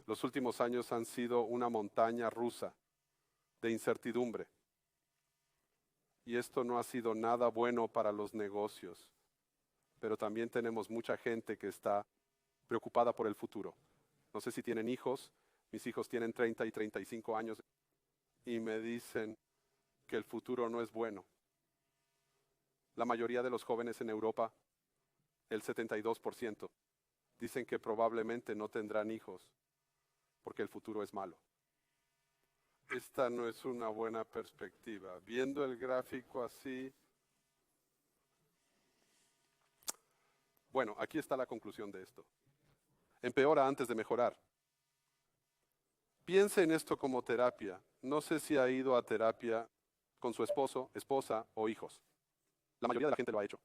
Los últimos años han sido una montaña rusa de incertidumbre. Y esto no ha sido nada bueno para los negocios. Pero también tenemos mucha gente que está preocupada por el futuro. No sé si tienen hijos. Mis hijos tienen 30 y 35 años y me dicen que el futuro no es bueno. La mayoría de los jóvenes en Europa, el 72%, dicen que probablemente no tendrán hijos porque el futuro es malo. Esta no es una buena perspectiva. Viendo el gráfico así, bueno, aquí está la conclusión de esto. Empeora antes de mejorar. Piense en esto como terapia. No sé si ha ido a terapia con su esposo, esposa o hijos. La mayoría de la gente lo ha hecho.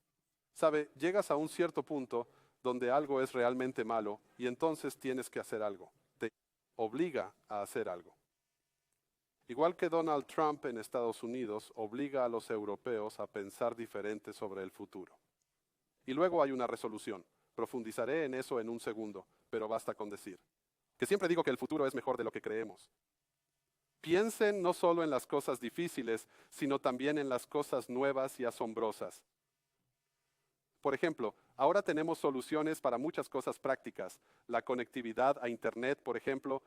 Sabe, llegas a un cierto punto donde algo es realmente malo y entonces tienes que hacer algo. Te obliga a hacer algo. Igual que Donald Trump en Estados Unidos obliga a los europeos a pensar diferente sobre el futuro. Y luego hay una resolución. Profundizaré en eso en un segundo, pero basta con decir que siempre digo que el futuro es mejor de lo que creemos. Piensen no solo en las cosas difíciles, sino también en las cosas nuevas y asombrosas. Por ejemplo, ahora tenemos soluciones para muchas cosas prácticas. La conectividad a Internet, por ejemplo,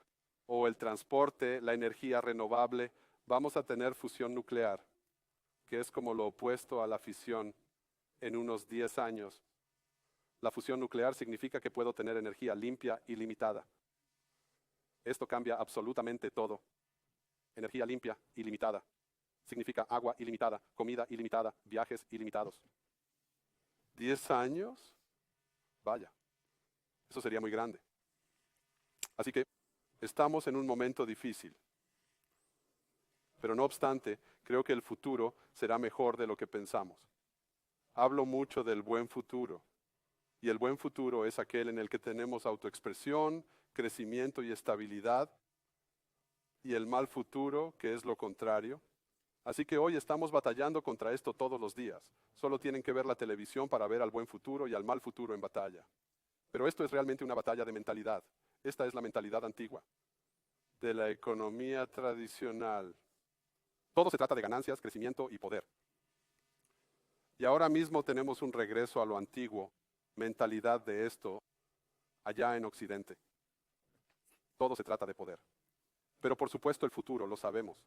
o el transporte, la energía renovable. Vamos a tener fusión nuclear, que es como lo opuesto a la fisión en unos 10 años. La fusión nuclear significa que puedo tener energía limpia y limitada. Esto cambia absolutamente todo. Energía limpia y limitada. Significa agua ilimitada, comida ilimitada, viajes ilimitados. ¿10 años? Vaya, eso sería muy grande. Así que estamos en un momento difícil. Pero no obstante, creo que el futuro será mejor de lo que pensamos. Hablo mucho del buen futuro. Y el buen futuro es aquel en el que tenemos autoexpresión, crecimiento y estabilidad. Y el mal futuro, que es lo contrario. Así que hoy estamos batallando contra esto todos los días. Solo tienen que ver la televisión para ver al buen futuro y al mal futuro en batalla. Pero esto es realmente una batalla de mentalidad. Esta es la mentalidad antigua, de la economía tradicional. Todo se trata de ganancias, crecimiento y poder. Y ahora mismo tenemos un regreso a lo antiguo, mentalidad de esto, allá en Occidente. Todo se trata de poder. Pero por supuesto el futuro, lo sabemos.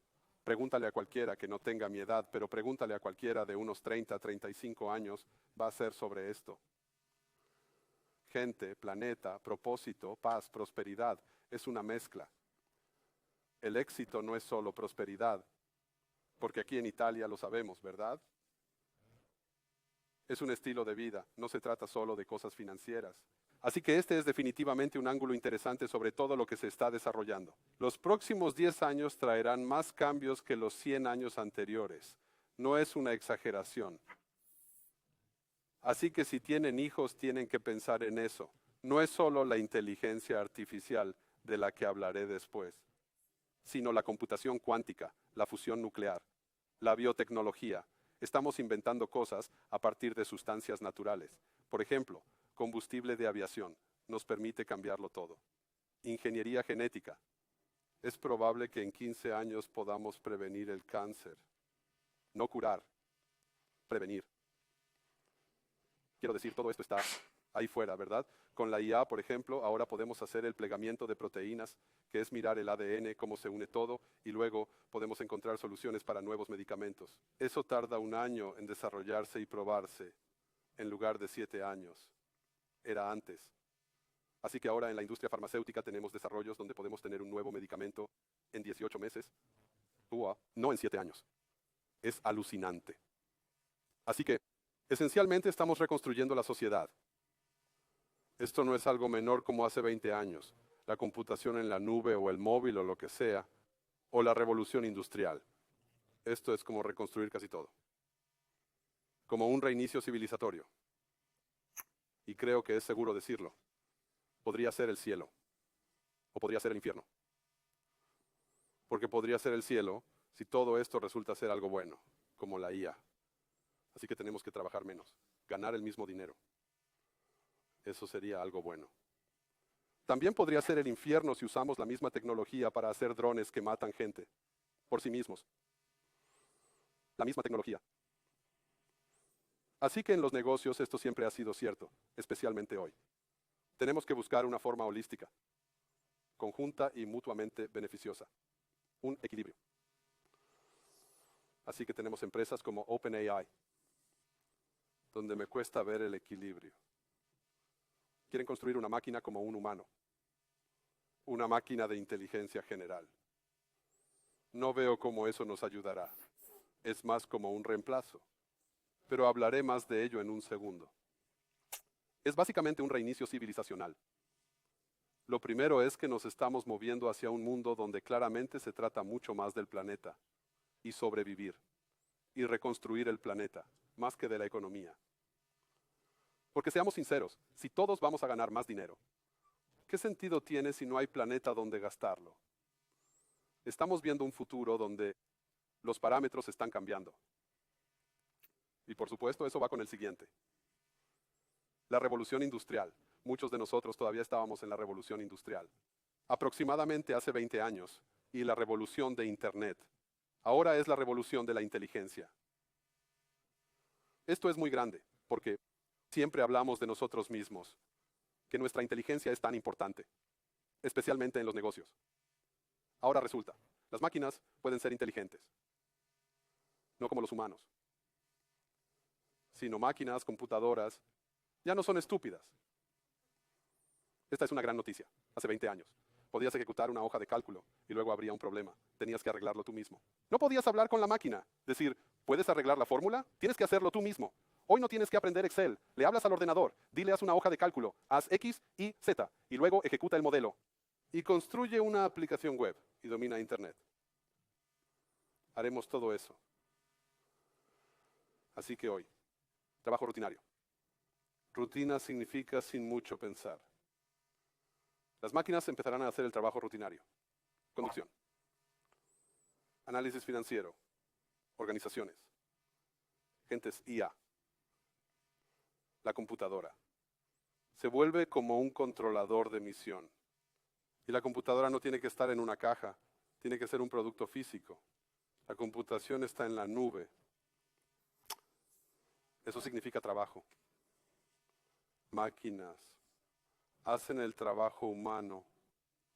Pregúntale a cualquiera que no tenga mi edad, pero pregúntale a cualquiera de unos 30, 35 años, va a ser sobre esto. Gente, planeta, propósito, paz, prosperidad, es una mezcla. El éxito no es solo prosperidad, porque aquí en Italia lo sabemos, ¿verdad? Es un estilo de vida, no se trata solo de cosas financieras. Así que este es definitivamente un ángulo interesante sobre todo lo que se está desarrollando. Los próximos 10 años traerán más cambios que los 100 años anteriores. No es una exageración. Así que si tienen hijos tienen que pensar en eso. No es solo la inteligencia artificial de la que hablaré después, sino la computación cuántica, la fusión nuclear, la biotecnología. Estamos inventando cosas a partir de sustancias naturales. Por ejemplo, combustible de aviación nos permite cambiarlo todo. Ingeniería genética. Es probable que en 15 años podamos prevenir el cáncer. No curar, prevenir. Quiero decir, todo esto está ahí fuera, ¿verdad? Con la IA, por ejemplo, ahora podemos hacer el plegamiento de proteínas, que es mirar el ADN, cómo se une todo, y luego podemos encontrar soluciones para nuevos medicamentos. Eso tarda 1 año en desarrollarse y probarse, en lugar de 7 años. Era antes. Así que ahora en la industria farmacéutica tenemos desarrollos donde podemos tener un nuevo medicamento en 18 meses, no en 7 años. Es alucinante. Así que, esencialmente estamos reconstruyendo la sociedad. Esto no es algo menor como hace 20 años, la computación en la nube o el móvil o lo que sea, o la revolución industrial. Esto es como reconstruir casi todo. Como un reinicio civilizatorio. Y creo que es seguro decirlo. Podría ser el cielo, o podría ser el infierno. Porque podría ser el cielo si todo esto resulta ser algo bueno, como la IA. Así que tenemos que trabajar menos, ganar el mismo dinero. Eso sería algo bueno. También podría ser el infierno si usamos la misma tecnología para hacer drones que matan gente por sí mismos. La misma tecnología. Así que en los negocios esto siempre ha sido cierto, especialmente hoy. Tenemos que buscar una forma holística, conjunta y mutuamente beneficiosa. Un equilibrio. Así que tenemos empresas como OpenAI, donde me cuesta ver el equilibrio. Quieren construir una máquina como un humano, una máquina de inteligencia general. No veo cómo eso nos ayudará. Es más como un reemplazo, pero hablaré más de ello en un segundo. Es básicamente un reinicio civilizacional. Lo primero es que nos estamos moviendo hacia un mundo donde claramente se trata mucho más del planeta y sobrevivir y reconstruir el planeta, más que de la economía. Porque seamos sinceros, si todos vamos a ganar más dinero, ¿qué sentido tiene si no hay planeta donde gastarlo? Estamos viendo un futuro donde los parámetros están cambiando. Y por supuesto eso va con el siguiente. La revolución industrial. Muchos de nosotros todavía estábamos en la revolución industrial. Aproximadamente hace 20 años. Y la revolución de Internet. Ahora es la revolución de la inteligencia. Esto es muy grande, porque siempre hablamos de nosotros mismos, que nuestra inteligencia es tan importante, especialmente en los negocios. Ahora resulta, las máquinas pueden ser inteligentes, no como los humanos, sino máquinas, computadoras, ya no son estúpidas. Esta es una gran noticia. Hace 20 años, podías ejecutar una hoja de cálculo y luego habría un problema. Tenías que arreglarlo tú mismo. No podías hablar con la máquina, decir, ¿puedes arreglar la fórmula? Tienes que hacerlo tú mismo. Hoy no tienes que aprender Excel. Le hablas al ordenador, dile haz una hoja de cálculo, haz X, Y, Z, y luego ejecuta el modelo. Y construye una aplicación web y domina Internet. Haremos todo eso. Así que hoy, trabajo rutinario. Rutina significa sin mucho pensar. Las máquinas empezarán a hacer el trabajo rutinario. Conducción. Análisis financiero. Organizaciones. Gentes IA. La computadora. Se vuelve como un controlador de misión. Y la computadora no tiene que estar en una caja. Tiene que ser un producto físico. La computación está en la nube. Eso significa trabajo. Máquinas hacen el trabajo humano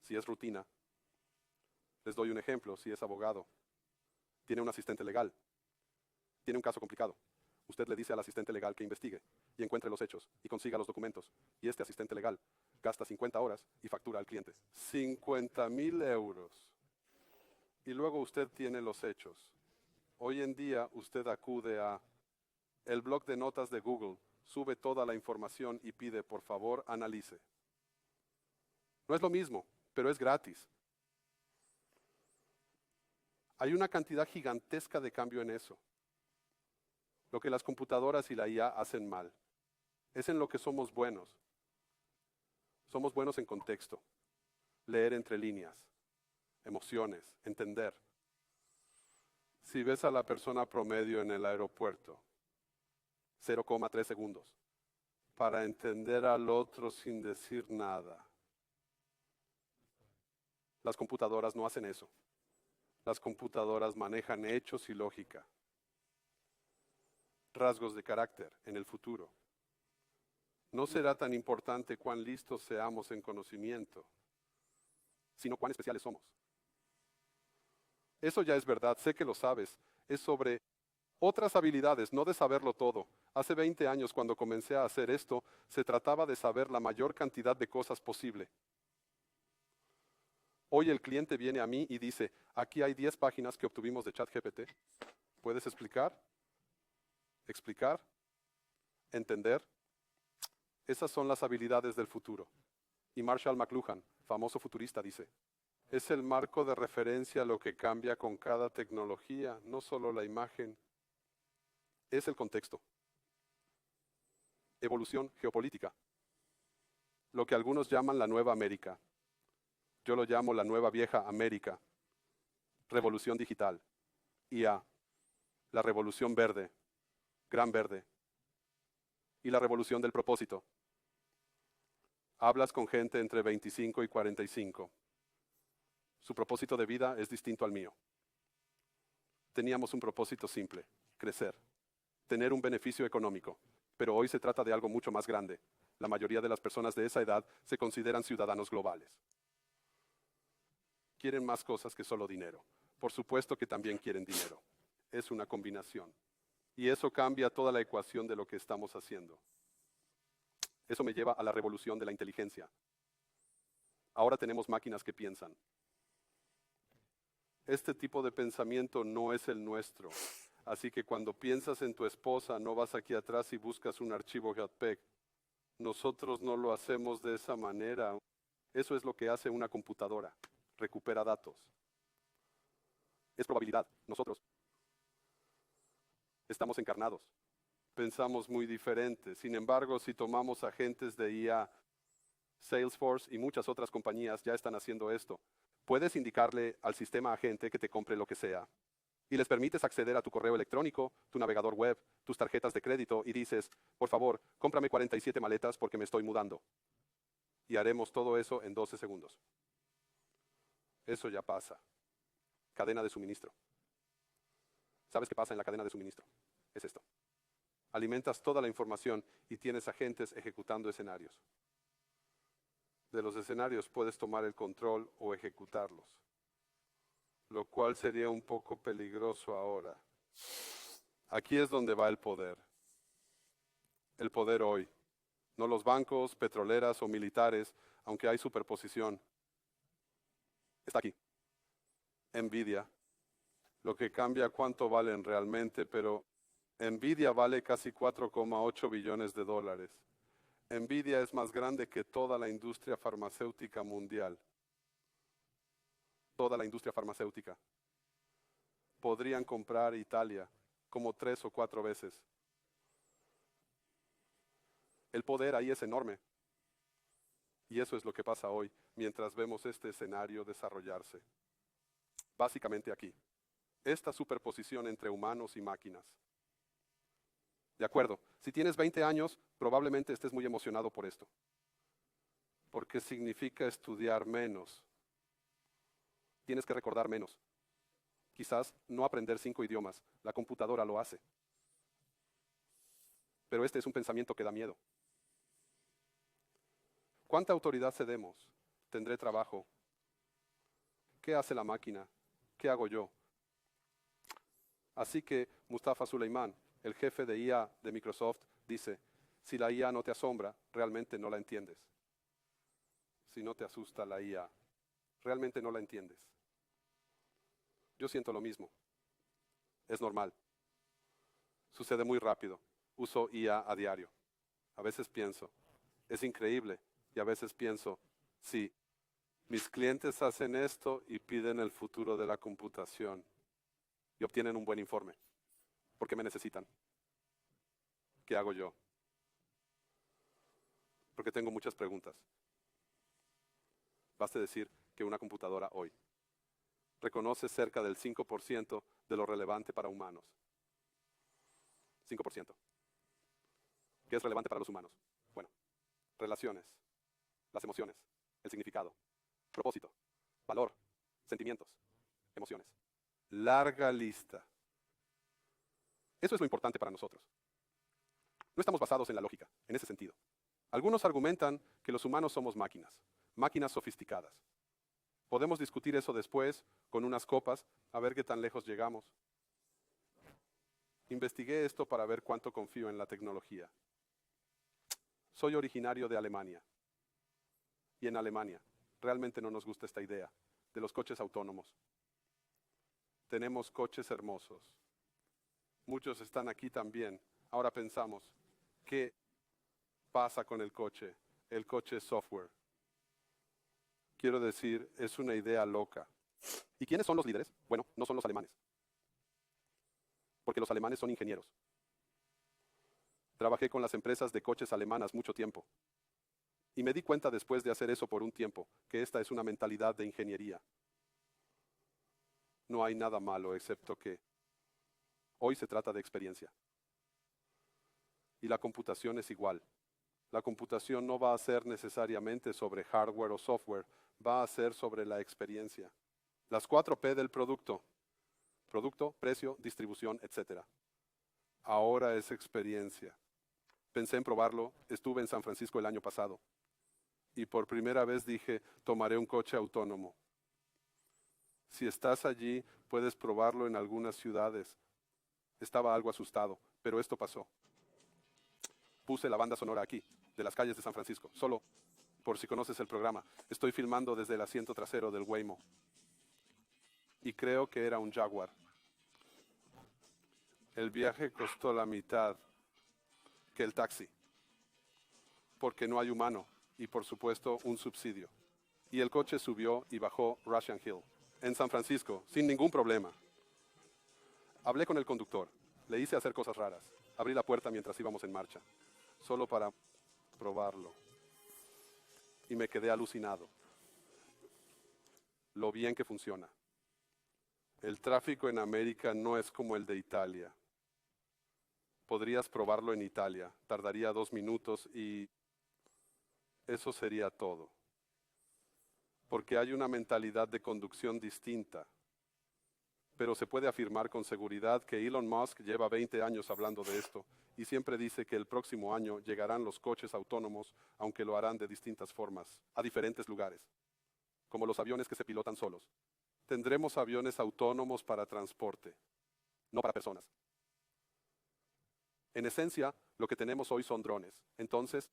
si es rutina. Les doy un ejemplo, si es abogado, tiene un asistente legal, tiene un caso complicado. Usted le dice al asistente legal que investigue y encuentre los hechos y consiga los documentos. Y este asistente legal gasta 50 horas y factura al cliente 50,000 euros. Y luego usted tiene los hechos. Hoy en día usted acude a el blog de notas de Google, sube toda la información y pide, por favor, analice. No es lo mismo, pero es gratis. Hay una cantidad gigantesca de cambio en eso. Lo que las computadoras y la IA hacen mal es en lo que somos buenos. Somos buenos en contexto, leer entre líneas, emociones, entender. Si ves a la persona promedio en el aeropuerto, 0,3 segundos, para entender al otro sin decir nada. Las computadoras no hacen eso. Las computadoras manejan hechos y lógica. Rasgos de carácter en el futuro. No será tan importante cuán listos seamos en conocimiento, sino cuán especiales somos. Eso ya es verdad, sé que lo sabes. Es sobre otras habilidades, no de saberlo todo. Hace 20 años, cuando comencé a hacer esto, se trataba de saber la mayor cantidad de cosas posible. Hoy el cliente viene a mí y dice, aquí hay 10 páginas que obtuvimos de ChatGPT. ¿Puedes explicar? ¿Explicar? ¿Entender? Esas son las habilidades del futuro. Y Marshall McLuhan, famoso futurista, dice, es el marco de referencia lo que cambia con cada tecnología, no solo la imagen, es el contexto. Evolución geopolítica. Lo que algunos llaman la nueva América. Yo lo llamo la nueva vieja América. Revolución digital. IA. La revolución verde. Gran verde. Y la revolución del propósito. Hablas con gente entre 25 y 45. Su propósito de vida es distinto al mío. Teníamos un propósito simple: crecer, tener un beneficio económico. Pero hoy se trata de algo mucho más grande. La mayoría de las personas de esa edad se consideran ciudadanos globales. Quieren más cosas que solo dinero. Por supuesto que también quieren dinero. Es una combinación. Y eso cambia toda la ecuación de lo que estamos haciendo. Eso me lleva a la revolución de la inteligencia. Ahora tenemos máquinas que piensan. Este tipo de pensamiento no es el nuestro. Así que cuando piensas en tu esposa, no vas aquí atrás y buscas un archivo JPEG. Nosotros no lo hacemos de esa manera. Eso es lo que hace una computadora. Recupera datos. Es probabilidad. Nosotros estamos encarnados. Pensamos muy diferente. Sin embargo, si tomamos agentes de IA, Salesforce y muchas otras compañías ya están haciendo esto. Puedes indicarle al sistema agente que te compre lo que sea. Y les permites acceder a tu correo electrónico, tu navegador web, tus tarjetas de crédito y dices, por favor, cómprame 47 maletas porque me estoy mudando. Y haremos todo eso en 12 segundos. Eso ya pasa. Cadena de suministro. ¿Sabes qué pasa en la cadena de suministro? Es esto. Alimentas toda la información y tienes agentes ejecutando escenarios. De los escenarios puedes tomar el control o ejecutarlos, lo cual sería un poco peligroso ahora. Aquí es donde va el poder. El poder hoy. No los bancos, petroleras o militares, aunque hay superposición. Está aquí. Nvidia. Lo que cambia cuánto valen realmente, pero Nvidia vale casi 4,8 billones de dólares. Nvidia es más grande que toda la industria farmacéutica mundial. Toda la industria farmacéutica. Podrían comprar Italia como 3 o 4 veces. El poder ahí es enorme. Y eso es lo que pasa hoy, mientras vemos este escenario desarrollarse. Básicamente aquí. Esta superposición entre humanos y máquinas. De acuerdo, si tienes 20 años, probablemente estés muy emocionado por esto. Porque significa estudiar menos. Tienes que recordar menos. Quizás no aprender 5 idiomas, la computadora lo hace. Pero este es un pensamiento que da miedo. ¿Cuánta autoridad cedemos? ¿Tendré trabajo? ¿Qué hace la máquina? ¿Qué hago yo? Así que Mustafa Suleyman, el jefe de IA de Microsoft, dice, si la IA no te asombra, realmente no la entiendes. Si no te asusta la IA, realmente no la entiendes. Yo siento lo mismo. Es normal. Sucede muy rápido. Uso IA a diario. A veces pienso, es increíble. Y a veces pienso, sí, mis clientes hacen esto y piden el futuro de la computación. Y obtienen un buen informe. ¿Por qué me necesitan? ¿Qué hago yo? Porque tengo muchas preguntas. Baste decir que una computadora hoy reconoce cerca del 5% de lo relevante para humanos. 5%. ¿Qué es relevante para los humanos? Bueno, relaciones, las emociones, el significado, propósito, valor, sentimientos, emociones. Larga lista. Eso es lo importante para nosotros. No estamos basados en la lógica, en ese sentido. Algunos argumentan que los humanos somos máquinas, máquinas sofisticadas. Podemos discutir eso después, con unas copas, a ver qué tan lejos llegamos. Investigué esto para ver cuánto confío en la tecnología. Soy originario de Alemania. Y en Alemania, realmente no nos gusta esta idea de los coches autónomos. Tenemos coches hermosos. Muchos están aquí también. Ahora pensamos, ¿qué pasa con el coche? El coche es software. Quiero decir, es una idea loca. ¿Y quiénes son los líderes? Bueno, no son los alemanes. Porque los alemanes son ingenieros. Trabajé con las empresas de coches alemanas mucho tiempo. Y me di cuenta después de hacer eso por un tiempo, que esta es una mentalidad de ingeniería. No hay nada malo, excepto que hoy se trata de experiencia. Y la computación es igual. La computación no va a ser necesariamente sobre hardware o software, va a ser sobre la experiencia. Las 4P del producto. Producto, precio, distribución, etc. Ahora es experiencia. Pensé en probarlo, estuve en San Francisco el año pasado. Y por primera vez dije, tomaré un coche autónomo. Si estás allí, puedes probarlo en algunas ciudades. Estaba algo asustado, pero esto pasó. Puse la banda sonora aquí, de las calles de San Francisco, solo por si conoces el programa. Estoy filmando desde el asiento trasero del Waymo. Y creo que era un Jaguar. El viaje costó la mitad que el taxi, porque no hay humano y por supuesto un subsidio. Y el coche subió y bajó Russian Hill, en San Francisco, sin ningún problema. Hablé con el conductor, le hice hacer cosas raras. Abrí la puerta mientras íbamos en marcha, solo para probarlo. Y me quedé alucinado. Lo bien que funciona. El tráfico en América no es como el de Italia. Podrías probarlo en Italia, tardaría 2 minutos y eso sería todo. Porque hay una mentalidad de conducción distinta. Pero se puede afirmar con seguridad que Elon Musk lleva 20 años hablando de esto y siempre dice que el próximo año llegarán los coches autónomos, aunque lo harán de distintas formas, a diferentes lugares, como los aviones que se pilotan solos. Tendremos aviones autónomos para transporte, no para personas. En esencia, lo que tenemos hoy son drones. Entonces,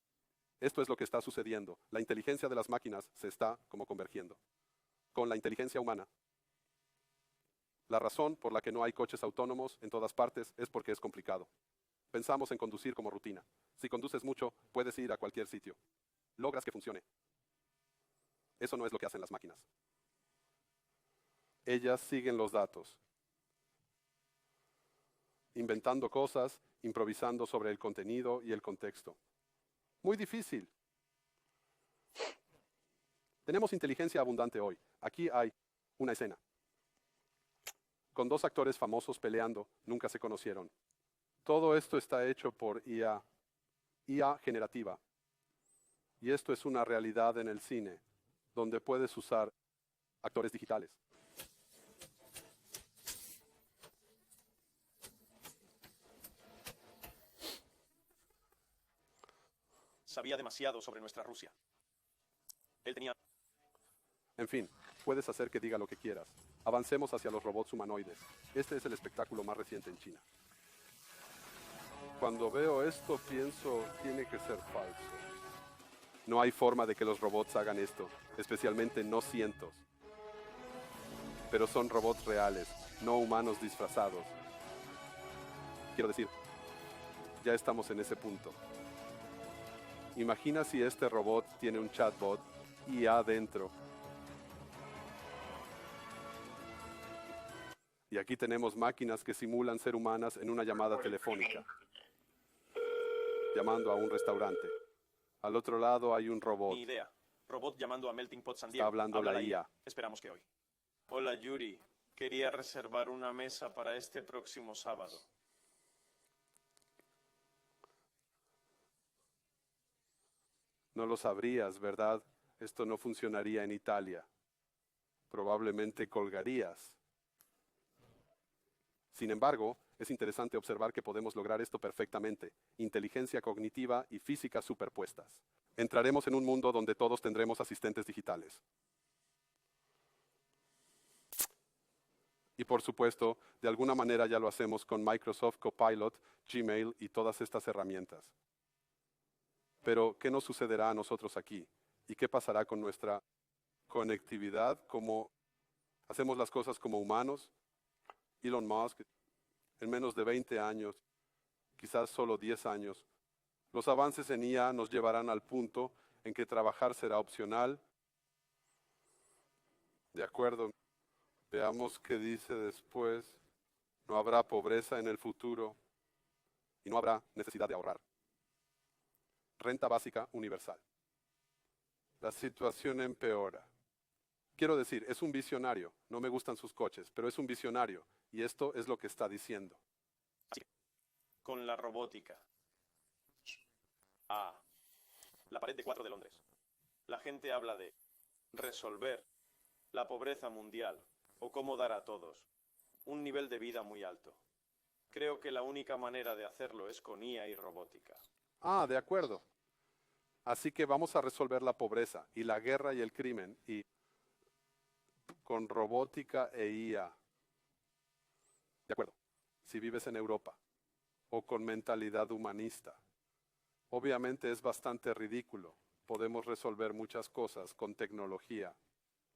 esto es lo que está sucediendo. La inteligencia de las máquinas se está como convergiendo con la inteligencia humana. La razón por la que no hay coches autónomos en todas partes es porque es complicado. Pensamos en conducir como rutina. Si conduces mucho, puedes ir a cualquier sitio. Logras que funcione. Eso no es lo que hacen las máquinas. Ellas siguen los datos, inventando cosas, improvisando sobre el contenido y el contexto. Muy difícil. Tenemos inteligencia abundante hoy. Aquí hay una escena con 2 actores famosos peleando, nunca se conocieron. Todo esto está hecho por IA generativa. Y esto es una realidad en el cine, donde puedes usar actores digitales. Sabía demasiado sobre nuestra Rusia. Él tenía... En fin, puedes hacer que diga lo que quieras. Avancemos hacia los robots humanoides. Este es el espectáculo más reciente en China. Cuando veo esto pienso, tiene que ser falso. No hay forma de que los robots hagan esto, especialmente no cientos. Pero son robots reales, no humanos disfrazados. Quiero decir, ya estamos en ese punto. Imagina si este robot tiene un chatbot IA dentro. Y aquí tenemos máquinas que simulan ser humanas en una llamada telefónica, llamando a un restaurante. Al otro lado hay un robot. Ni idea. Robot llamando a Melting Pot San Diego. Está hablando Habla la IA. Esperamos que hoy. Hola Yuri, quería reservar una mesa para este próximo sábado. No lo sabrías, ¿verdad? Esto no funcionaría en Italia. Probablemente colgarías. Sin embargo, es interesante observar que podemos lograr esto perfectamente. Inteligencia cognitiva y física superpuestas. Entraremos en un mundo donde todos tendremos asistentes digitales. Y por supuesto, de alguna manera ya lo hacemos con Microsoft Copilot, Gmail y todas estas herramientas. Pero, ¿qué nos sucederá a nosotros aquí? ¿Y qué pasará con nuestra conectividad? ¿Cómo hacemos las cosas como humanos? Elon Musk, en menos de 20 años, quizás solo 10 años, los avances en IA nos llevarán al punto en que trabajar será opcional. De acuerdo, veamos qué dice después. No habrá pobreza en el futuro y no habrá necesidad de ahorrar. Renta básica universal. La situación empeora. Quiero decir, es un visionario. No me gustan sus coches, pero es un visionario. Y esto es lo que está diciendo. Con la robótica. Ah, La pared de 4 de Londres. La gente habla de resolver la pobreza mundial o cómo dar a todos un nivel de vida muy alto. Creo que la única manera de hacerlo es con IA y robótica. Ah, de acuerdo. Así que vamos a resolver la pobreza y la guerra y el crimen y con robótica e IA. De acuerdo. Si vives en Europa o con mentalidad humanista, obviamente es bastante ridículo. Podemos resolver muchas cosas con tecnología,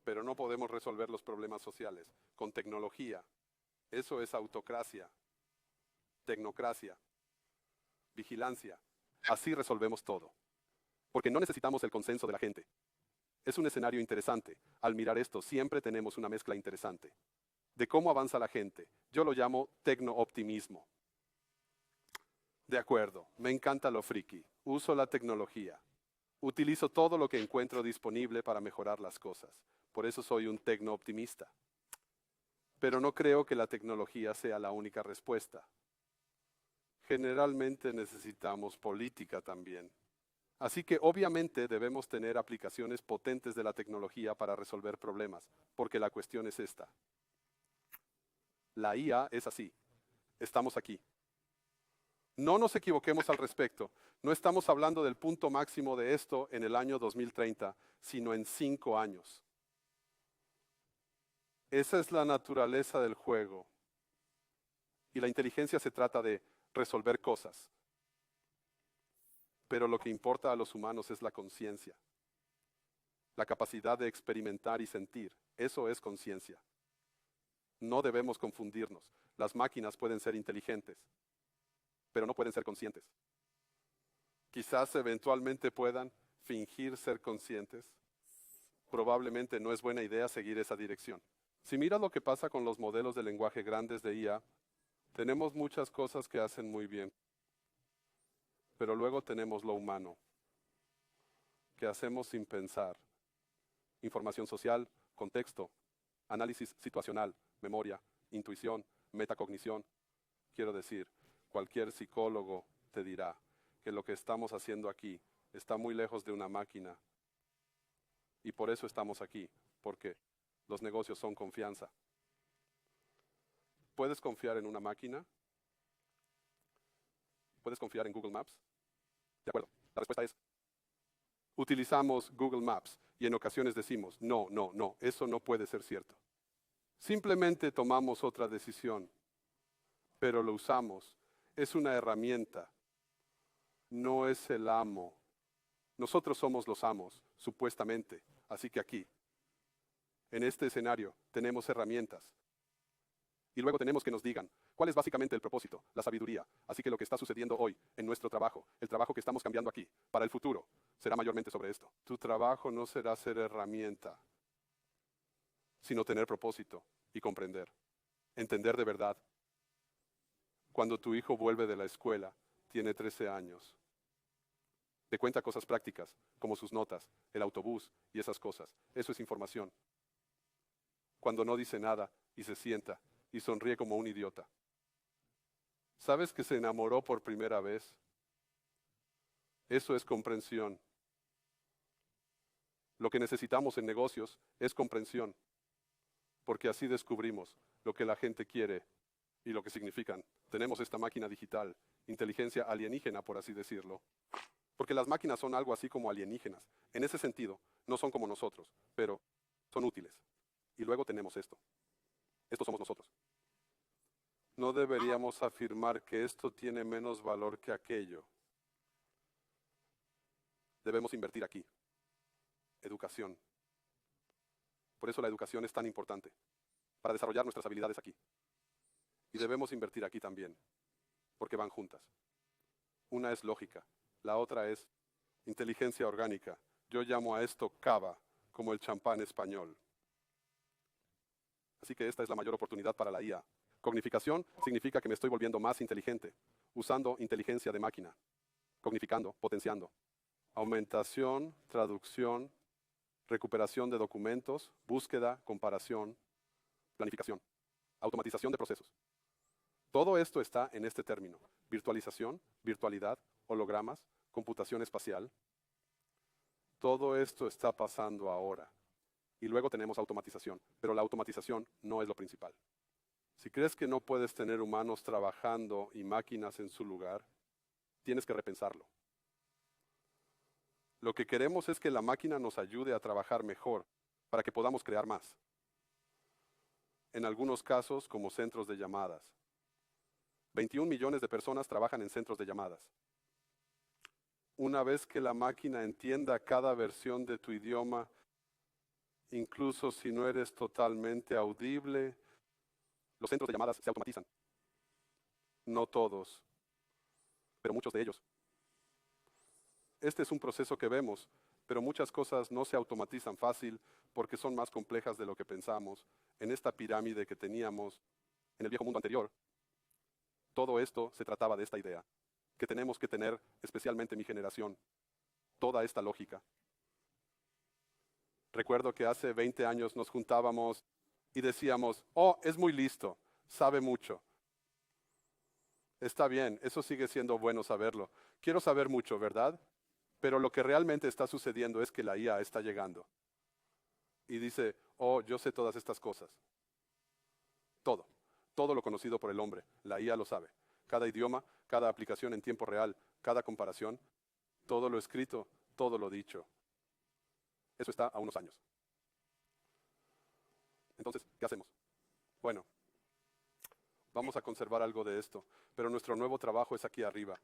pero no podemos resolver los problemas sociales con tecnología. Eso es autocracia, tecnocracia, vigilancia. Así resolvemos todo. Porque no necesitamos el consenso de la gente. Es un escenario interesante. Al mirar esto, siempre tenemos una mezcla interesante de cómo avanza la gente. Yo lo llamo tecno-optimismo. De acuerdo, me encanta lo friki. Uso la tecnología. Utilizo todo lo que encuentro disponible para mejorar las cosas. Por eso soy un tecno-optimista. Pero no creo que la tecnología sea la única respuesta. Generalmente necesitamos política también. Así que obviamente debemos tener aplicaciones potentes de la tecnología para resolver problemas, porque la cuestión es esta. La IA es así. Estamos aquí. No nos equivoquemos al respecto. No estamos hablando del punto máximo de esto en el año 2030, sino en 5 años. Esa es la naturaleza del juego. Y la inteligencia se trata de resolver cosas. Pero lo que importa a los humanos es la conciencia. La capacidad de experimentar y sentir. Eso es conciencia. No debemos confundirnos. Las máquinas pueden ser inteligentes, pero no pueden ser conscientes. Quizás eventualmente puedan fingir ser conscientes. Probablemente no es buena idea seguir esa dirección. Si miras lo que pasa con los modelos de lenguaje grandes de IA, tenemos muchas cosas que hacen muy bien. Pero luego tenemos lo humano, que hacemos sin pensar. Información social, contexto, análisis situacional, memoria, intuición, metacognición. Quiero decir, cualquier psicólogo te dirá que lo que estamos haciendo aquí está muy lejos de una máquina. Y por eso estamos aquí, porque los negocios son confianza. ¿Puedes confiar en una máquina? ¿Puedes confiar en Google Maps? De acuerdo, la respuesta es, utilizamos Google Maps y en ocasiones decimos, no, eso no puede ser cierto. Simplemente tomamos otra decisión, pero lo usamos. Es una herramienta, no es el amo. Nosotros somos los amos, supuestamente. Así que aquí, en este escenario, tenemos herramientas. Y luego tenemos que nos digan cuál es básicamente el propósito, la sabiduría. Así que lo que está sucediendo hoy en nuestro trabajo, el trabajo que estamos cambiando aquí, para el futuro, será mayormente sobre esto. Tu trabajo no será ser herramienta, sino tener propósito y comprender, entender de verdad. Cuando tu hijo vuelve de la escuela, tiene 13 años. Te cuenta cosas prácticas, como sus notas, el autobús y esas cosas. Eso es información. Cuando no dice nada y se sienta y sonríe como un idiota. ¿Sabes que se enamoró por primera vez? Eso es comprensión. Lo que necesitamos en negocios es comprensión, porque así descubrimos lo que la gente quiere y lo que significan. Tenemos esta máquina digital, inteligencia alienígena, por así decirlo. Porque las máquinas son algo así como alienígenas. En ese sentido, no son como nosotros, pero son útiles. Y luego tenemos esto. Estos somos nosotros. No deberíamos afirmar que esto tiene menos valor que aquello. Debemos invertir aquí. Educación. Por eso la educación es tan importante, para desarrollar nuestras habilidades aquí. Y debemos invertir aquí también, porque van juntas. Una es lógica, la otra es inteligencia orgánica. Yo llamo a esto cava, como el champán español. Así que esta es la mayor oportunidad para la IA. Cognificación significa que me estoy volviendo más inteligente, usando inteligencia de máquina, cognificando, potenciando. Aumentación, traducción, recuperación de documentos, búsqueda, comparación, planificación, automatización de procesos. Todo esto está en este término: virtualización, virtualidad, hologramas, computación espacial. Todo esto está pasando ahora. Y luego tenemos automatización, pero la automatización no es lo principal. Si crees que no puedes tener humanos trabajando y máquinas en su lugar, tienes que repensarlo. Lo que queremos es que la máquina nos ayude a trabajar mejor para que podamos crear más. En algunos casos, como centros de llamadas. 21 millones de personas trabajan en centros de llamadas. Una vez que la máquina entienda cada versión de tu idioma, incluso si no eres totalmente audible, los centros de llamadas se automatizan. No todos, pero muchos de ellos. Este es un proceso que vemos, pero muchas cosas no se automatizan fácil porque son más complejas de lo que pensamos. En esta pirámide que teníamos en el viejo mundo anterior, todo esto se trataba de esta idea, que tenemos que tener, especialmente mi generación, toda esta lógica. Recuerdo que hace 20 años nos juntábamos y decíamos, oh, es muy listo, sabe mucho. Está bien, eso sigue siendo bueno saberlo. Quiero saber mucho, ¿verdad? Pero lo que realmente está sucediendo es que la IA está llegando. Y dice, oh, yo sé todas estas cosas. Todo lo conocido por el hombre, la IA lo sabe. Cada idioma, cada aplicación en tiempo real, cada comparación, todo lo escrito, todo lo dicho. Eso está a unos años. Entonces, ¿qué hacemos? Bueno, vamos a conservar algo de esto, pero nuestro nuevo trabajo es aquí arriba.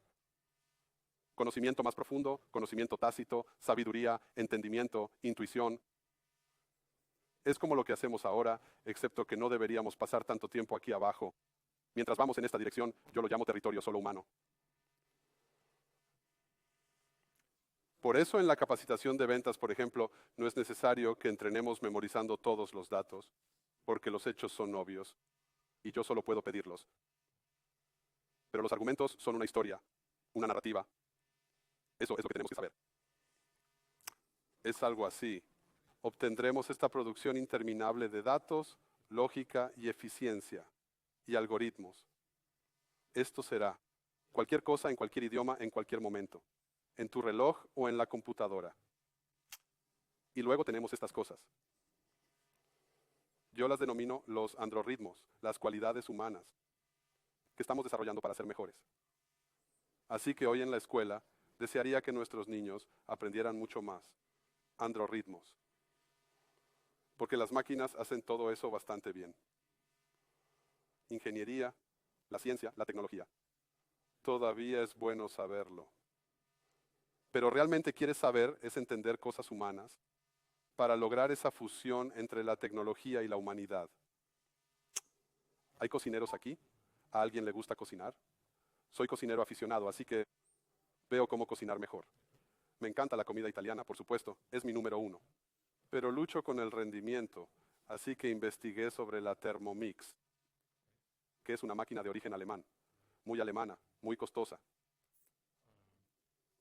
Conocimiento más profundo, conocimiento tácito, sabiduría, entendimiento, intuición. Es como lo que hacemos ahora, excepto que no deberíamos pasar tanto tiempo aquí abajo. Mientras vamos en esta dirección, yo lo llamo territorio solo humano. Por eso en la capacitación de ventas, por ejemplo, no es necesario que entrenemos memorizando todos los datos, porque los hechos son obvios, y yo solo puedo pedirlos. Pero los argumentos son una historia, una narrativa. Eso es lo que tenemos que saber. Es algo así. Obtendremos esta producción interminable de datos, lógica y eficiencia, y algoritmos. Esto será cualquier cosa en cualquier idioma en cualquier momento, en tu reloj o en la computadora. Y luego tenemos estas cosas. Yo las denomino los androrritmos, las cualidades humanas, que estamos desarrollando para ser mejores. Así que hoy en la escuela desearía que nuestros niños aprendieran mucho más. Androrritmos. Porque las máquinas hacen todo eso bastante bien. Ingeniería, la ciencia, la tecnología. Todavía es bueno saberlo. Pero realmente quieres saber es entender cosas humanas para lograr esa fusión entre la tecnología y la humanidad. ¿Hay cocineros aquí? ¿A alguien le gusta cocinar? Soy cocinero aficionado, así que veo cómo cocinar mejor. Me encanta la comida italiana, por supuesto, es mi número 1. Pero lucho con el rendimiento, así que investigué sobre la Thermomix, que es una máquina de origen alemán, muy alemana, muy costosa.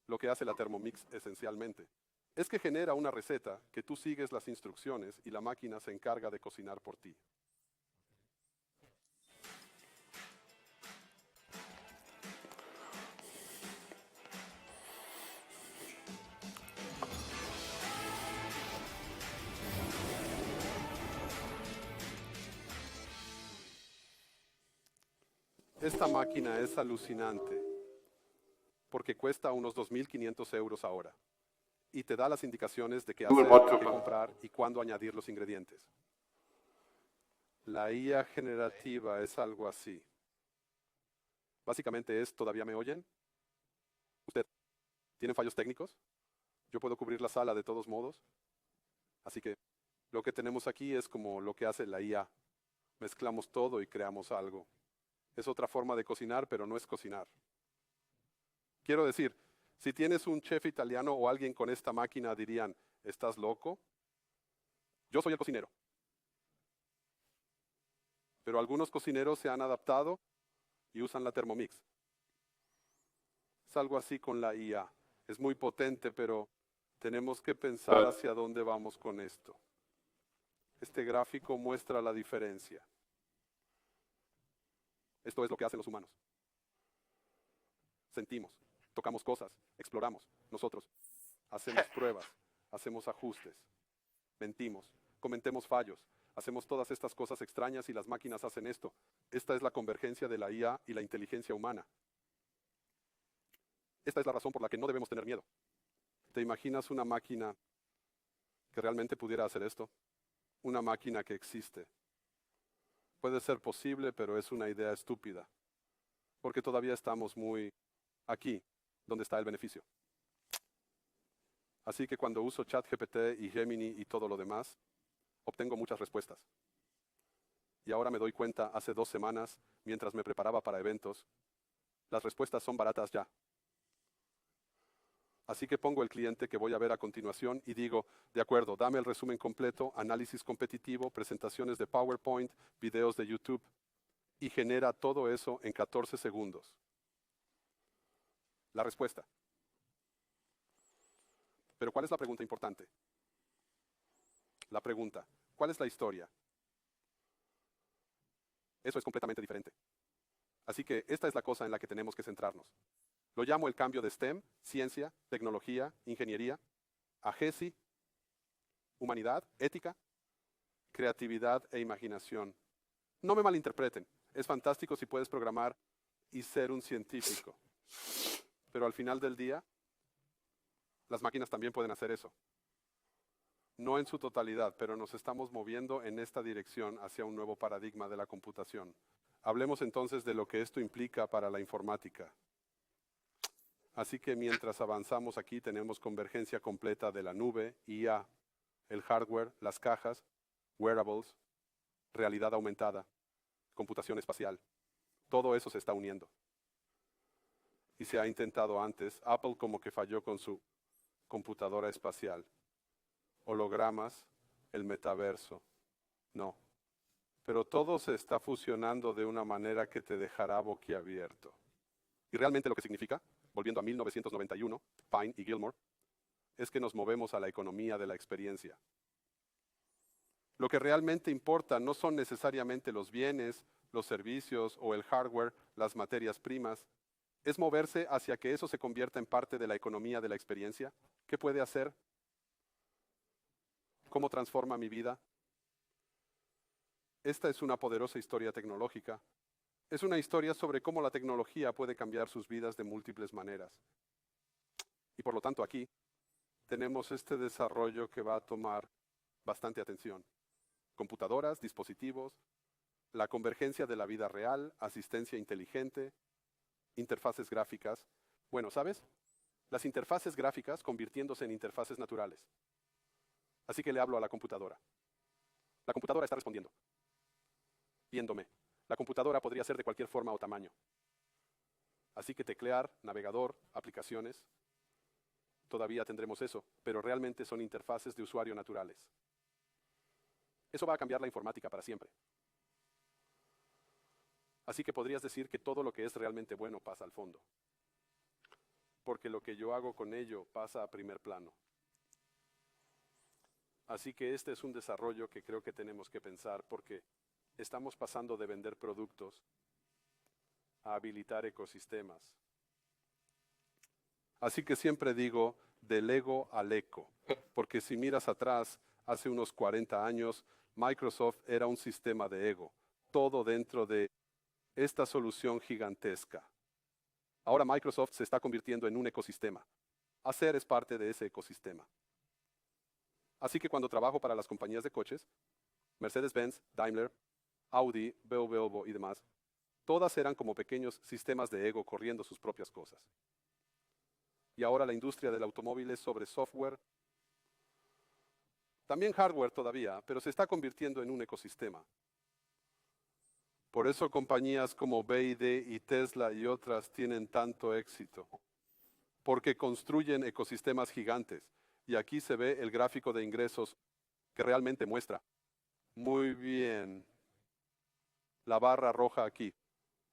Lo que hace la Thermomix esencialmente es que genera una receta que tú sigues las instrucciones y la máquina se encarga de cocinar por ti. Esta máquina es alucinante porque cuesta unos 2.500 euros ahora y te da las indicaciones de qué hacer, qué comprar y cuándo añadir los ingredientes. La IA generativa es algo así. Básicamente es, ¿todavía me oyen? ¿Usted tiene fallos técnicos? Yo puedo cubrir la sala de todos modos. Así que lo que tenemos aquí es como lo que hace la IA. Mezclamos todo y creamos algo. Es otra forma de cocinar, pero no es cocinar. Quiero decir, si tienes un chef italiano o alguien con esta máquina dirían, ¿estás loco? Yo soy el cocinero. Pero algunos cocineros se han adaptado y usan la Thermomix. Es algo así con la IA. Es muy potente, pero tenemos que pensar hacia dónde vamos con esto. Este gráfico muestra la diferencia. Esto es lo que hacen los humanos. Sentimos, tocamos cosas, exploramos, nosotros hacemos pruebas, hacemos ajustes, mentimos, cometemos fallos, hacemos todas estas cosas extrañas y las máquinas hacen esto. Esta es la convergencia de la IA y la inteligencia humana. Esta es la razón por la que no debemos tener miedo. ¿Te imaginas una máquina que realmente pudiera hacer esto? Una máquina que existe. Puede ser posible, pero es una idea estúpida, porque todavía estamos muy aquí, donde está el beneficio. Así que cuando uso ChatGPT y Gemini y todo lo demás, obtengo muchas respuestas. Y ahora me doy cuenta, hace 2 semanas, mientras me preparaba para eventos, las respuestas son baratas ya. Así que pongo el cliente que voy a ver a continuación y digo, de acuerdo, dame el resumen completo, análisis competitivo, presentaciones de PowerPoint, videos de YouTube, y genera todo eso en 14 segundos. La respuesta. Pero ¿cuál es la pregunta importante? La pregunta, ¿cuál es la historia? Eso es completamente diferente. Así que esta es la cosa en la que tenemos que centrarnos. Lo llamo el cambio de STEM, ciencia, tecnología, ingeniería, a GESI, humanidad, ética, creatividad e imaginación. No me malinterpreten, es fantástico si puedes programar y ser un científico. Pero al final del día, las máquinas también pueden hacer eso. No en su totalidad, pero nos estamos moviendo en esta dirección hacia un nuevo paradigma de la computación. Hablemos entonces de lo que esto implica para la informática. Así que mientras avanzamos aquí tenemos convergencia completa de la nube, IA, el hardware, las cajas, wearables, realidad aumentada, computación espacial. Todo eso se está uniendo. Y se ha intentado antes. Apple como que falló con su computadora espacial. Hologramas, el metaverso. No. Pero todo se está fusionando de una manera que te dejará boquiabierto. Y realmente lo que significa, volviendo a 1991, Pine y Gilmore, es que nos movemos a la economía de la experiencia. Lo que realmente importa no son necesariamente los bienes, los servicios o el hardware, las materias primas. Es moverse hacia que eso se convierta en parte de la economía de la experiencia. ¿Qué puede hacer? ¿Cómo transforma mi vida? Esta es una poderosa historia tecnológica. Es una historia sobre cómo la tecnología puede cambiar sus vidas de múltiples maneras. Y por lo tanto aquí tenemos este desarrollo que va a tomar bastante atención. Computadoras, dispositivos, la convergencia de la vida real, asistencia inteligente, interfaces gráficas. Bueno, ¿sabes? Las interfaces gráficas convirtiéndose en interfaces naturales. Así que le hablo a la computadora. La computadora está respondiendo, viéndome. La computadora podría ser de cualquier forma o tamaño. Así que teclear, navegador, aplicaciones. Todavía tendremos eso, pero realmente son interfaces de usuario naturales. Eso va a cambiar la informática para siempre. Así que podrías decir que todo lo que es realmente bueno pasa al fondo. Porque lo que yo hago con ello pasa a primer plano. Así que este es un desarrollo que creo que tenemos que pensar porque estamos pasando de vender productos a habilitar ecosistemas. Así que siempre digo del ego al eco, porque si miras atrás, hace unos 40 años, Microsoft era un sistema de ego, todo dentro de esta solución gigantesca. Ahora Microsoft se está convirtiendo en un ecosistema. Hacer es parte de ese ecosistema. Así que cuando trabajo para las compañías de coches, Mercedes-Benz, Daimler, Audi, Volvo y demás, todas eran como pequeños sistemas de ego corriendo sus propias cosas. Y ahora la industria del automóvil es sobre software, también hardware todavía, pero se está convirtiendo en un ecosistema. Por eso compañías como BYD y Tesla y otras tienen tanto éxito, porque construyen ecosistemas gigantes. Y aquí se ve el gráfico de ingresos que realmente muestra. Muy bien. La barra roja aquí.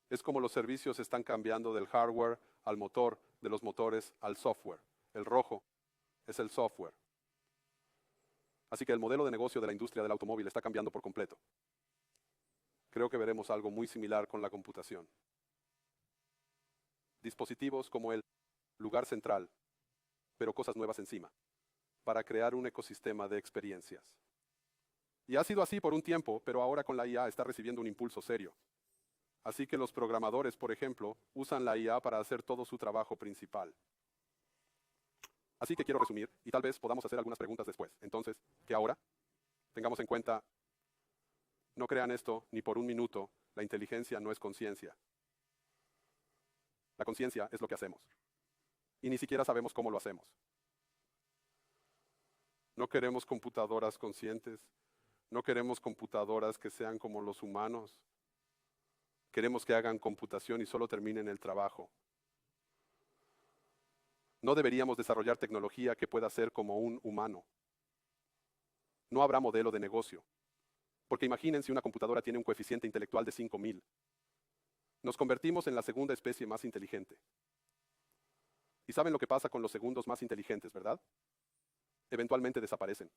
Es como los servicios están cambiando del hardware al motor, de los motores al software. El rojo es el software. Así que el modelo de negocio de la industria del automóvil está cambiando por completo. Creo que veremos algo muy similar con la computación. Dispositivos como el lugar central, pero cosas nuevas encima. para crear un ecosistema de experiencias. Y ha sido así por un tiempo, pero ahora con la IA está recibiendo un impulso serio. Así que los programadores, por ejemplo, usan la IA para hacer todo su trabajo principal. Así que quiero resumir, y tal vez podamos hacer algunas preguntas después. Entonces, ¿qué ahora? Tengamos en cuenta, no crean esto ni por un minuto, la inteligencia no es conciencia. La conciencia es lo que hacemos. Y ni siquiera sabemos cómo lo hacemos. No queremos computadoras conscientes. No queremos computadoras que sean como los humanos. Queremos que hagan computación y solo terminen el trabajo. No deberíamos desarrollar tecnología que pueda ser como un humano. No habrá modelo de negocio. Porque imaginen si una computadora tiene un coeficiente intelectual de 5000. Nos convertimos en la segunda especie más inteligente. Y saben lo que pasa con los segundos más inteligentes, ¿verdad? Eventualmente desaparecen.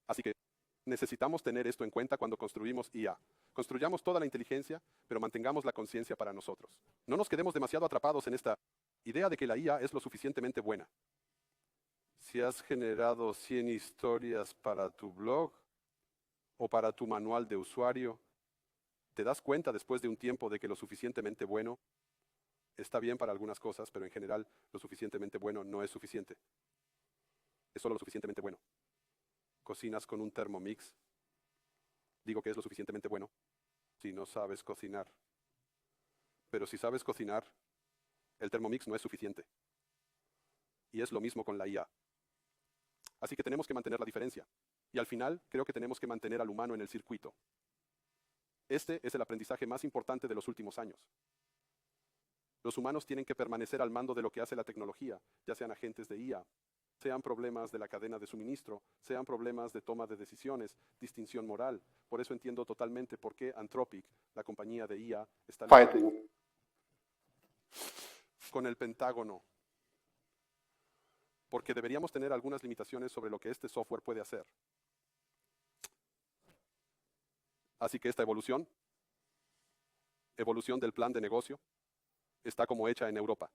Así que necesitamos tener esto en cuenta cuando construimos IA. Construyamos toda la inteligencia, pero mantengamos la conciencia para nosotros. No nos quedemos demasiado atrapados en esta idea de que la IA es lo suficientemente buena. Si has generado 100 historias para tu blog o para tu manual de usuario, te das cuenta después de un tiempo de que lo suficientemente bueno está bien para algunas cosas, pero en general lo suficientemente bueno no es suficiente. Es solo lo suficientemente bueno. Cocinas con un Thermomix. Digo que es lo suficientemente bueno si no sabes cocinar. Pero si sabes cocinar, el Thermomix no es suficiente. Y es lo mismo con la IA. Así que tenemos que mantener la diferencia. Y al final, creo que tenemos que mantener al humano en el circuito. Este es el aprendizaje más importante de los últimos años. Los humanos tienen que permanecer al mando de lo que hace la tecnología, ya sean agentes de IA, sean problemas de la cadena de suministro, sean problemas de toma de decisiones, distinción moral. Por eso entiendo totalmente por qué Anthropic, la compañía de IA, está luchando con el Pentágono. Porque deberíamos tener algunas limitaciones sobre lo que este software puede hacer. Así que esta evolución del plan de negocio, está como hecha en Europa.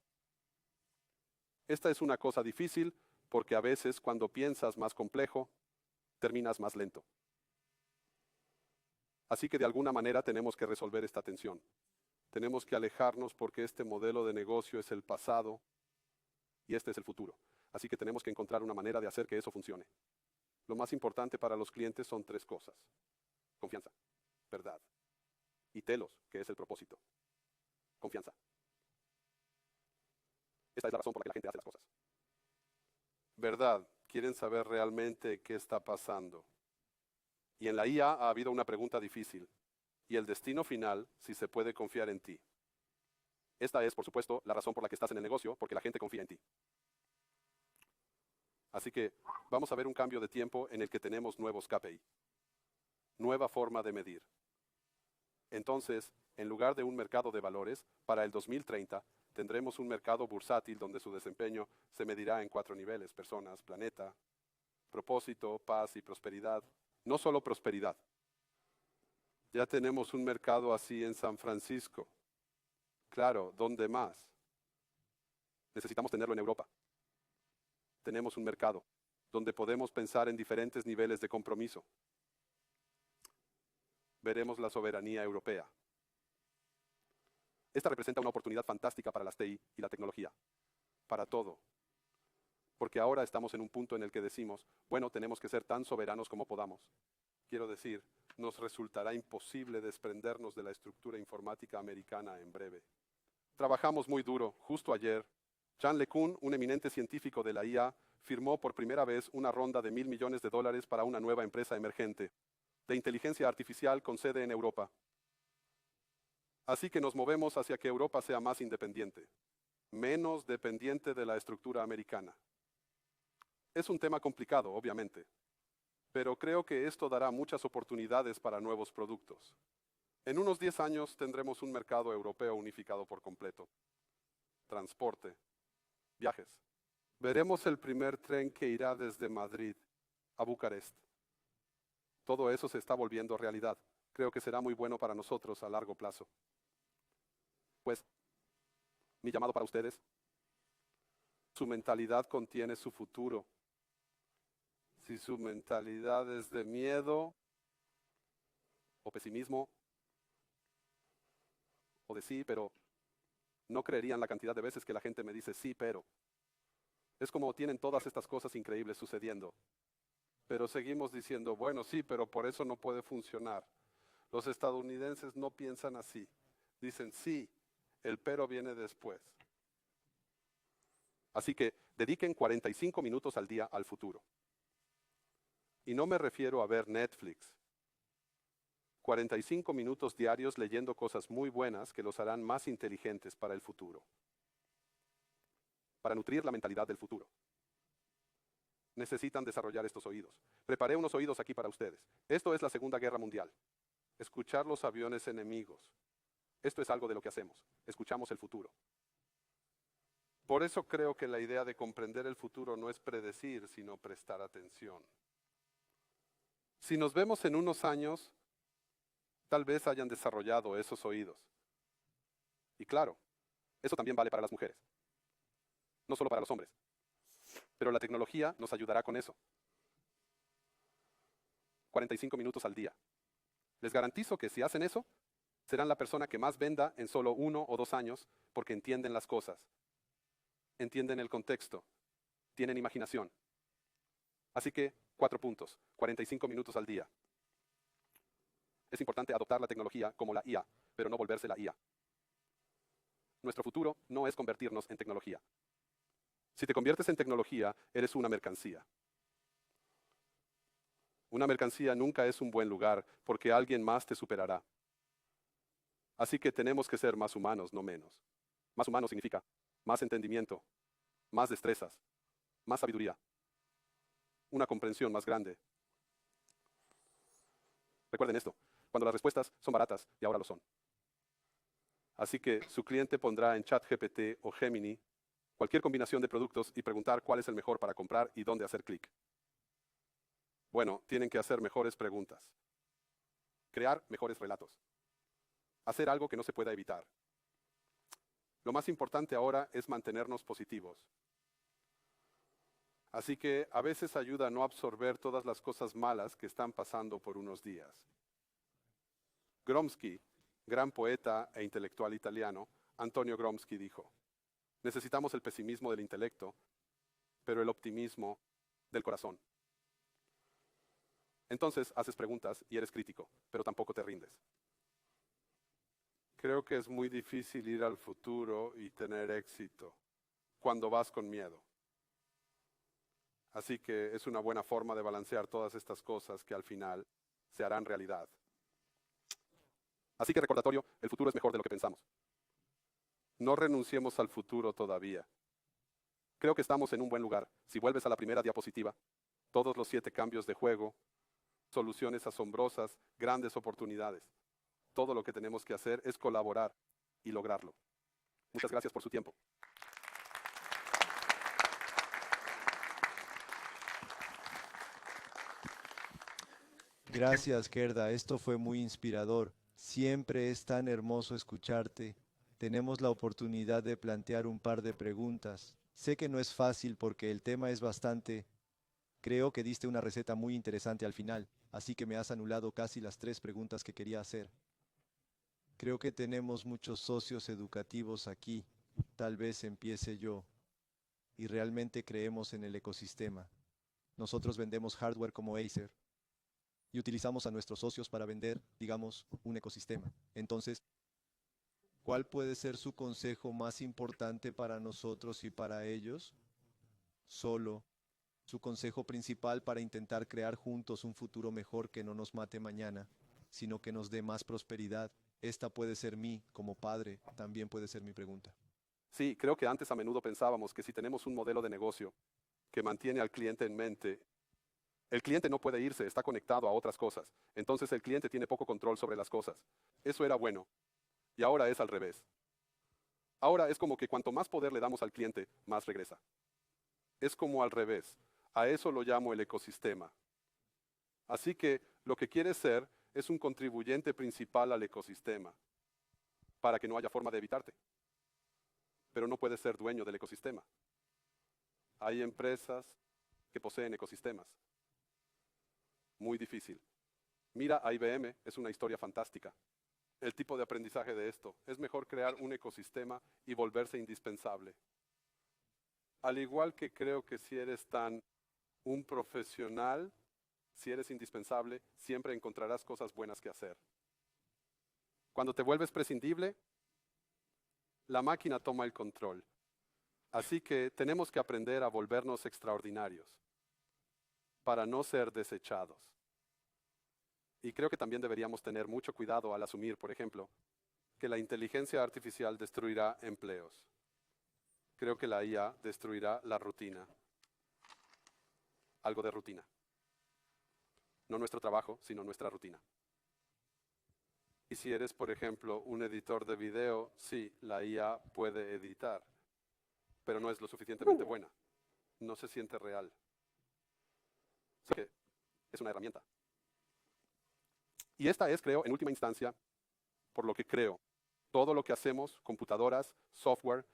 Esta es una cosa difícil porque a veces cuando piensas más complejo, terminas más lento. Así que de alguna manera tenemos que resolver esta tensión. Tenemos que alejarnos porque este modelo de negocio es el pasado y este es el futuro. Así que tenemos que encontrar una manera de hacer que eso funcione. Lo más importante para los clientes son 3 cosas. Confianza, verdad y telos, que es el propósito. Confianza. Esta es la razón por la que la gente hace las cosas. Verdad, quieren saber realmente qué está pasando. Y en la IA ha habido una pregunta difícil. Y el destino final, si se puede confiar en ti. Esta es, por supuesto, la razón por la que estás en el negocio, porque la gente confía en ti. Así que vamos a ver un cambio de tiempo en el que tenemos nuevos KPI. Nueva forma de medir. Entonces, en lugar de un mercado de valores, para el 2030, tendremos un mercado bursátil donde su desempeño se medirá en 4 niveles: personas, planeta, propósito, paz y prosperidad. No solo prosperidad. Ya tenemos un mercado así en San Francisco. Claro, ¿dónde más? Necesitamos tenerlo en Europa. Tenemos un mercado donde podemos pensar en diferentes niveles de compromiso. Veremos la soberanía europea. Esta representa una oportunidad fantástica para las TI y la tecnología. Para todo. Porque ahora estamos en un punto en el que decimos, bueno, tenemos que ser tan soberanos como podamos. Quiero decir, nos resultará imposible desprendernos de la estructura informática americana en breve. Trabajamos muy duro. Justo ayer, Chan LeCun, un eminente científico de la IA, firmó por primera vez una ronda de $1.000 millones para una nueva empresa emergente de inteligencia artificial con sede en Europa. Así que nos movemos hacia que Europa sea más independiente, menos dependiente de la estructura americana. Es un tema complicado, obviamente, pero creo que esto dará muchas oportunidades para nuevos productos. En unos 10 años tendremos un mercado europeo unificado por completo. Transporte, viajes. Veremos el primer tren que irá desde Madrid a Bucarest. Todo eso se está volviendo realidad. Creo que será muy bueno para nosotros a largo plazo. Pues, mi llamado para ustedes, su mentalidad contiene su futuro. Si su mentalidad es de miedo o pesimismo o de sí, pero no creerían la cantidad de veces que la gente me dice sí, pero. Es como tienen todas estas cosas increíbles sucediendo. Pero seguimos diciendo, bueno, sí, pero por eso no puede funcionar. Los estadounidenses no piensan así. Dicen, sí, el pero viene después. Así que dediquen 45 minutos al día al futuro. Y no me refiero a ver Netflix. 45 minutos diarios leyendo cosas muy buenas que los harán más inteligentes para el futuro. Para nutrir la mentalidad del futuro. Necesitan desarrollar estos oídos. Preparé unos oídos aquí para ustedes. Esto es la Segunda Guerra Mundial. Escuchar los aviones enemigos. Esto es algo de lo que hacemos. Escuchamos el futuro. Por eso creo que la idea de comprender el futuro no es predecir, sino prestar atención. Si nos vemos en unos años, tal vez hayan desarrollado esos oídos. Y claro, eso también vale para las mujeres. No solo para los hombres. Pero la tecnología nos ayudará con eso. 45 minutos al día. Les garantizo que si hacen eso, serán la persona que más venda en solo 1 o 2 años porque entienden las cosas. Entienden el contexto. Tienen imaginación. Así que, 4 puntos. 45 minutos al día. Es importante adoptar la tecnología como la IA, pero no volverse la IA. Nuestro futuro no es convertirnos en tecnología. Si te conviertes en tecnología, eres una mercancía. Una mercancía nunca es un buen lugar porque alguien más te superará. Así que tenemos que ser más humanos, no menos. Más humanos significa más entendimiento, más destrezas, más sabiduría, una comprensión más grande. Recuerden esto, cuando las respuestas son baratas, y ahora lo son. Así que su cliente pondrá en ChatGPT o Gemini cualquier combinación de productos y preguntar cuál es el mejor para comprar y dónde hacer clic. Bueno, tienen que hacer mejores preguntas. Crear mejores relatos. Hacer algo que no se pueda evitar. Lo más importante ahora es mantenernos positivos. Así que a veces ayuda a no absorber todas las cosas malas que están pasando por unos días. Gramsci, gran poeta e intelectual italiano, Antonio Gramsci dijo, necesitamos el pesimismo del intelecto, pero el optimismo del corazón. Entonces haces preguntas y eres crítico, pero tampoco te rindes. Creo que es muy difícil ir al futuro y tener éxito cuando vas con miedo. Así que es una buena forma de balancear todas estas cosas que al final se harán realidad. Así que recordatorio, el futuro es mejor de lo que pensamos. No renunciemos al futuro todavía. Creo que estamos en un buen lugar. Si vuelves a la primera diapositiva, todos los 7 cambios de juego, soluciones asombrosas, grandes oportunidades. Todo lo que tenemos que hacer es colaborar y lograrlo. Muchas gracias por su tiempo. Gracias, Gerda. Esto fue muy inspirador. Siempre es tan hermoso escucharte. Tenemos la oportunidad de plantear un par de preguntas. Sé que no es fácil porque el tema es bastante. Creo que diste una receta muy interesante al final, así que me has anulado casi las 3 preguntas que quería hacer. Creo que tenemos muchos socios educativos aquí. Tal vez empiece yo. Y realmente creemos en el ecosistema. Nosotros vendemos hardware como Acer y utilizamos a nuestros socios para vender, digamos, un ecosistema. Entonces, ¿cuál puede ser su consejo más importante para nosotros y para ellos? Solo su consejo principal para intentar crear juntos un futuro mejor que no nos mate mañana, sino que nos dé más prosperidad. Esta puede ser como padre, también puede ser mi pregunta. Sí, creo que antes a menudo pensábamos que si tenemos un modelo de negocio que mantiene al cliente en mente, el cliente no puede irse, está conectado a otras cosas. Entonces el cliente tiene poco control sobre las cosas. Eso era bueno. Y ahora es al revés. Ahora es como que cuanto más poder le damos al cliente, más regresa. Es como al revés. A eso lo llamo el ecosistema. Así que lo que quieres ser es un contribuyente principal al ecosistema, para que no haya forma de evitarte. Pero no puedes ser dueño del ecosistema. Hay empresas que poseen ecosistemas. muy difícil. Mira a IBM, es una historia fantástica. El tipo de aprendizaje de esto es mejor crear un ecosistema y volverse indispensable. Al igual que creo que si eres un profesional, si eres indispensable, siempre encontrarás cosas buenas que hacer. Cuando te vuelves prescindible, la máquina toma el control. Así que tenemos que aprender a volvernos extraordinarios para no ser desechados. Y creo que también deberíamos tener mucho cuidado al asumir, por ejemplo, que la inteligencia artificial destruirá empleos. Creo que la IA destruirá la rutina. Algo de rutina. No nuestro trabajo, sino nuestra rutina. Y si eres, por ejemplo, un editor de video, sí, la IA puede editar, pero no es lo suficientemente buena. No se siente real. Así que es una herramienta. Y esta es, creo, en última instancia, por lo que creo, todo lo que hacemos, computadoras, software,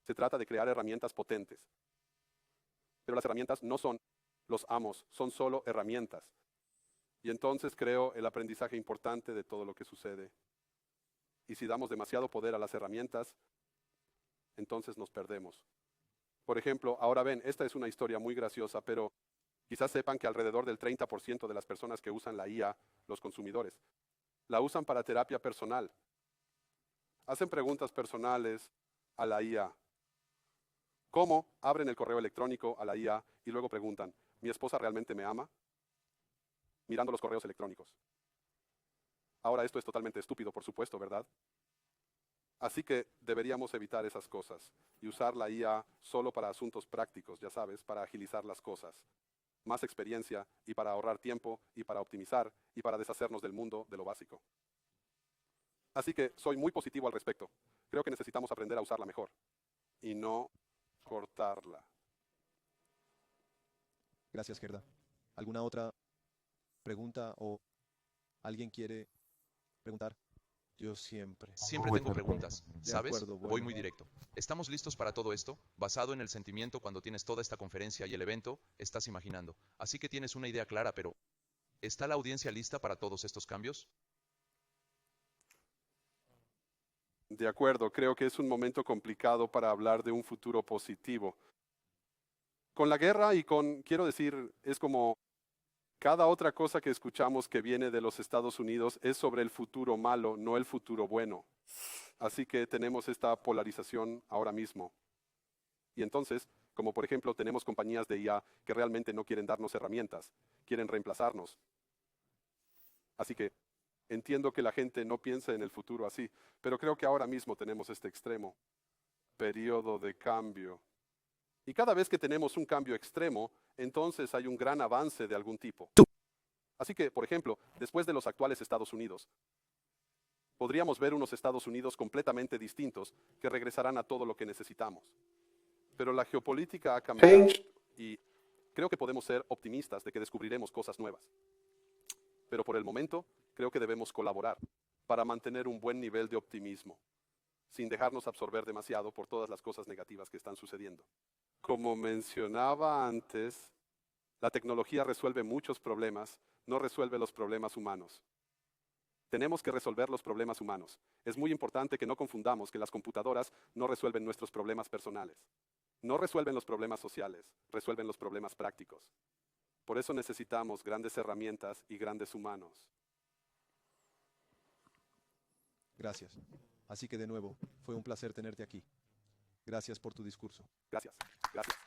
se trata de crear herramientas potentes. Pero las herramientas no son los amos, son solo herramientas. Y entonces creo el aprendizaje importante de todo lo que sucede. Y si damos demasiado poder a las herramientas, entonces nos perdemos. Por ejemplo, ahora ven, esta es una historia muy graciosa, pero quizás sepan que alrededor del 30% de las personas que usan la IA, los consumidores, la usan para terapia personal. Hacen preguntas personales a la IA. ¿Cómo? Abren el correo electrónico a la IA y luego preguntan, ¿mi esposa realmente me ama? Mirando los correos electrónicos. Ahora esto es totalmente estúpido, por supuesto, ¿verdad? Así que deberíamos evitar esas cosas y usar la IA solo para asuntos prácticos, ya sabes, para agilizar las cosas. Más experiencia y para ahorrar tiempo y para optimizar y para deshacernos del mundo de lo básico. Así que soy muy positivo al respecto. Creo que necesitamos aprender a usarla mejor y no cortarla. Gracias, Gerda. ¿Alguna otra pregunta o alguien quiere preguntar? Yo siempre. Siempre tengo preguntas, De ¿sabes? acuerdo, Voy bueno. muy directo. ¿Estamos listos para todo esto? Basado en el sentimiento cuando tienes toda esta conferencia y el evento, estás imaginando. Así que tienes una idea clara, pero ¿está la audiencia lista para todos estos cambios? De acuerdo, creo que es un momento complicado para hablar de un futuro positivo. Con la guerra quiero decir, es como cada otra cosa que escuchamos que viene de los Estados Unidos es sobre el futuro malo, no el futuro bueno. Así que tenemos esta polarización ahora mismo. Y entonces, como por ejemplo tenemos compañías de IA que realmente no quieren darnos herramientas, quieren reemplazarnos. Así que entiendo que la gente no piense en el futuro así, pero creo que ahora mismo tenemos este extremo, periodo de cambio. Y cada vez que tenemos un cambio extremo, entonces hay un gran avance de algún tipo. Así que, por ejemplo, después de los actuales Estados Unidos, podríamos ver unos Estados Unidos completamente distintos que regresarán a todo lo que necesitamos. Pero la geopolítica ha cambiado y creo que podemos ser optimistas de que descubriremos cosas nuevas. Pero por el momento, creo que debemos colaborar para mantener un buen nivel de optimismo, sin dejarnos absorber demasiado por todas las cosas negativas que están sucediendo. Como mencionaba antes, la tecnología resuelve muchos problemas, no resuelve los problemas humanos. Tenemos que resolver los problemas humanos. Es muy importante que no confundamos que las computadoras no resuelven nuestros problemas personales. No resuelven los problemas sociales, resuelven los problemas prácticos. Por eso necesitamos grandes herramientas y grandes humanos. Gracias. Así que de nuevo, fue un placer tenerte aquí. Gracias por tu discurso. Gracias. Gracias.